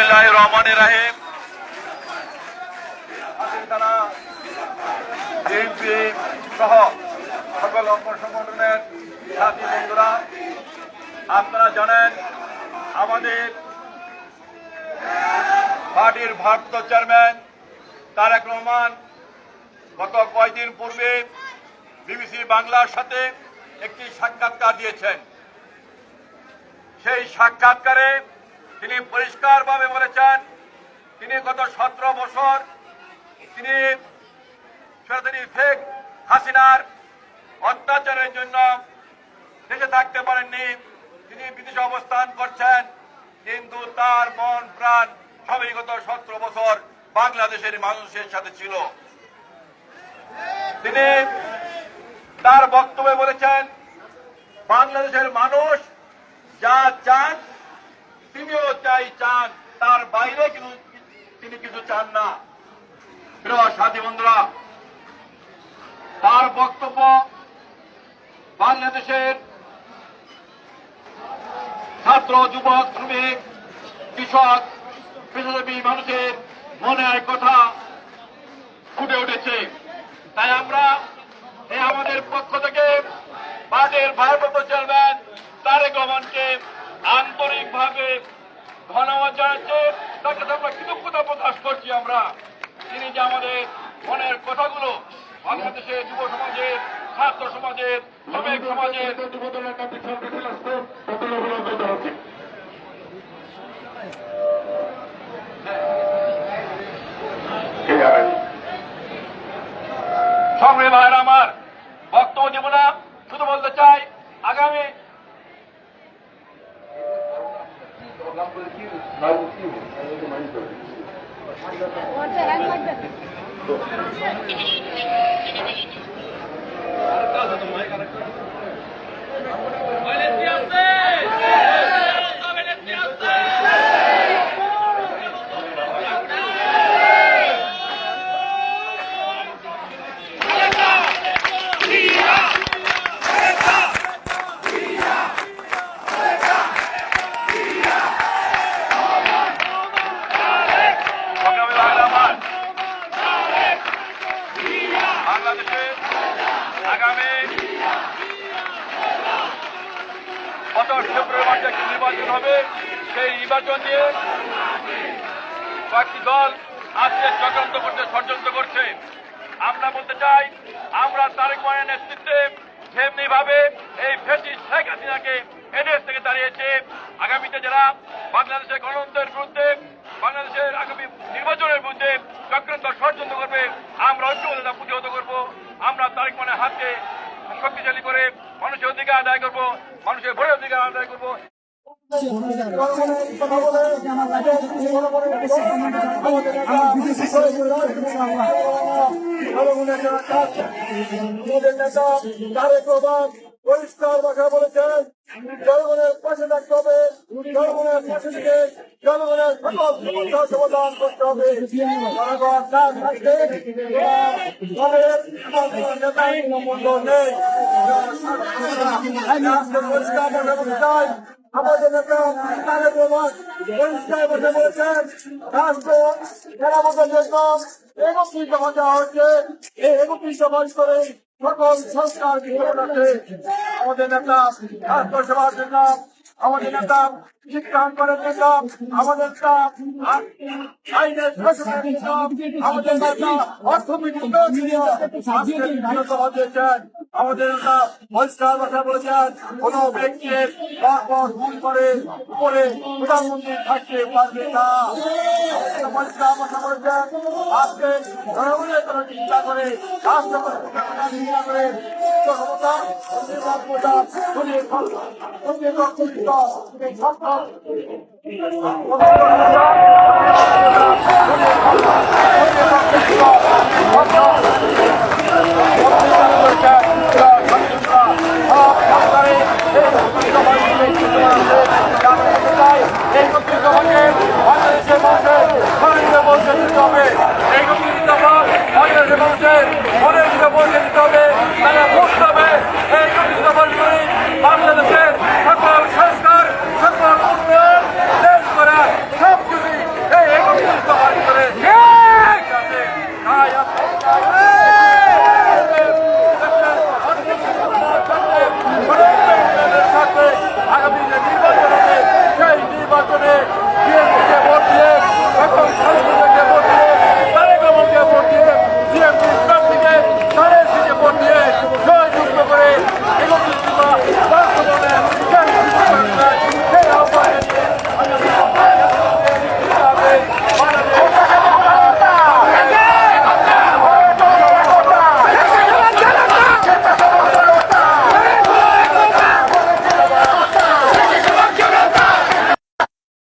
বিসমিল্লাহির রহমানির রহিম। বিএনপি সহ সকল অঙ্গ সংগঠনের সাথী বন্ধুরা, আপনারা জানেন আমাদের পার্টির ভারপ্রাপ্ত চেয়ারম্যান তারেক রহমান গত কয়েকদিন পূর্বে বিবিসি বাংলার সাথে একটি সাক্ষাৎকার দিয়েছেন। সেই সাক্ষাৎকারে তিনি পরিষ্কারভাবে বলেছেন তিনি গত 17 বছর তিনি শেখ হাসিনার অত্যাচারের জন্য দেশে থাকতে পারেননি, তিনি বিদেশে অবস্থান করছেন, কিন্তু তার মন প্রাণ সবই গত 17 বছর বাংলাদেশের মানুষের সাথে ছিল। তিনি তার বক্তব্যে বলেছেন বাংলাদেশের মানুষ যা চান তিনিও তাই চান, তার বাইরে তিনি কিছু চান না। প্রিয় সাথী বন্ধুরা, তার বক্তব্য বাংলাদেশের ছাত্র, যুবক, শ্রমিক, কৃষক, পেশাজীবী মানুষের মনের কথা ফুটে উঠেছে। তাই আমরা আমাদের পক্ষ থেকে পার্টির ভারপ্রাপ্ত চেয়ারম্যান তারেক রহমানকে আন্তরিকভাবে ধন্যবাদ জানাচ্ছি, তার কাছে আমরা কৃতজ্ঞতা প্রকাশ করছি। তিনি যে আমাদের মনের কথাগুলো বাংলাদেশের যুব সমাজের, ছাত্র সমাজের, শ্রমিক সমাজের সংগ্রামী ভাইয়েরা, আমার বক্তব্য দেব না, শুধু বলতে চাই আগামী গত ফেব্রুয়ারি মাসে একটি নির্বাচন হবে। সেই নির্বাচন নিয়ে কয়েকটি দল আজকে চক্রান্ত করছে, ষড়যন্ত্র করছে। আমরা বলতে চাই আমরা তারেক রহমানের নেতৃত্বে যেমনি ভাবে এই ফ্যাসিস্ট শেখ হাসিনাকে এদেশ থেকে দাঁড়িয়েছে, আগামীতে যারা বাংলাদেশের গণতন্ত্রের বিরুদ্ধে, বাংলাদেশের আগামী নির্বাচনের বিরুদ্ধে চক্রান্ত ষড়যন্ত্র করবে, আমরা ঐক্যবদ্ধতা প্রতিহত করবো। আমরা তারেক রহমানের হাতকে শক্তিশালী করে মানুষের অধিকার আদায় করবো, মানুষের ভোটের অধিকার আদায় করবো। পরিষ্কার ভাষা বলেছেন জনগণের পাশে থাকতে হবে, জনগণের পাশে থেকে জনগণের সকল সমস্যার সমাধান করতে হবে। জনগণ না থাকলে নেই। পরিষ্কার ভাষা বলতে চাই আমাদের নেতা তারেক রহমান পরিষ্কার ভাষা বলেছেন রাষ্ট্র মেরামতের জন্য 31 দফা দেওয়া হচ্ছে। এই 31 দফা করে সকল সংস্কার আমাদের নেতা রাষ্ট্র সেবার জন্য, আমাদের নেতা শিক্ষাঙ্কনের জন্য, আমাদের নেতা আইনের শাসনের জন্য, আমাদের নেতা অর্থনৈতিক দিয়েছেন। আমাদের নেতা পরিষ্কার ভাষা বলেছেন কোন ব্যক্তির পরপর ভুল করে উপরে প্রধানমন্ত্রী থাকতে পারবে না। পরিষ্কার ভাষা বলেছেন আজকে জনগণের কোন চিন্তা করে রাষ্ট্র চিন্তা করে ক্ষমতা